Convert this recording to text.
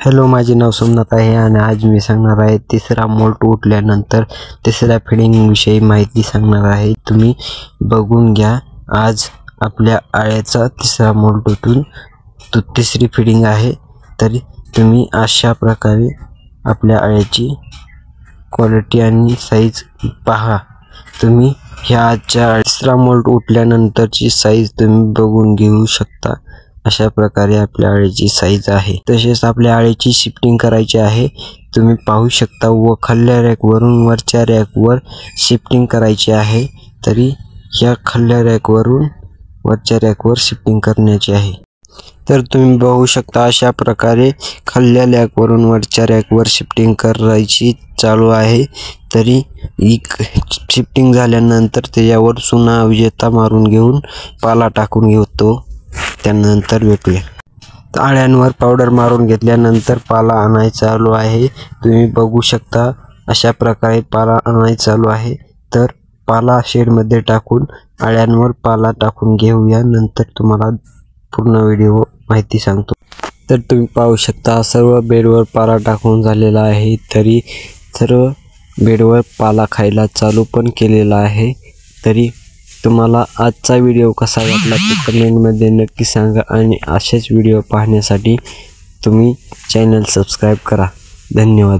Hello, माझे नाव सोमनाथ आहे आणि आज मी सांगणार आहे तिसरा मोल्ट उठल्यानंतर तिसऱ्या फिडिंग विषयी माहिती सांगणार आहे। तुम्ही बघून घ्या। आज आपल्या आळ्याचा तिसरा मोल्ट उठून तो तिसरी फिडिंग आहे। तरी तुम्ही अशा प्रकारे आपल्या आळ्याची क्वालिटी आणि साईज पहा। तुम्ही ह्या आजच्या तिसरा मोल्ट उठल्यानंतरची साईज तुम्ही बघून घेऊ शकता। अशा प्रकारे आपल्या आळ्याची साईज आहे। तसेच आपल्या आळ्याची शिफ्टिंग करायची आहे। तुम्ही पाहू शकता व खाल्ल्या रॅक वरून वरच्या रॅक वर शिफ्टिंग करायची आहे। तरी ह्या खाल्ल्या रॅक वरून वरच्या रॅक वर शिफ्टिंग करण्याची आहे। तर तुम्ही बघू शकता अशा प्रकारे खाल्ल्या रॅक वरून वरच्या रॅक वर शिफ्टिंग करायची चालू आहे। तरी शिफ्टिंग झाल्यानंतर त्याच्यावर चुना विजेता मारून घेऊन पाला टाकून घेतो। त्यानंतर भेटूया। आळ्यांवर पावडर मारून घेतल्यानंतर पाला आणायचा चालू आहे। तुम्ही बघू शकता अशा प्रकारे पाला आणायचा चालू आहे। तर पाला शेड मध्ये टाकून आळ्यांवर पाला टाकून घेऊया। नंतर तुम्हाला पूर्ण व्हिडिओ माहिती सांगतो। तर तुम्ही पाहू शकता सर्व बेडवर पाला टाकून झालेला आहे। तरी सर्व बेडवर पाला खायला चालू पण केलेला आहे। तरी तुम्हाला आजचा व्हिडिओ कसा वाटला ते कमेंटमध्ये नक्की सांगा आणि असेच व्हिडिओ पाहण्यासाठी तुम्ही चॅनल सबस्क्राइब करा। धन्यवाद।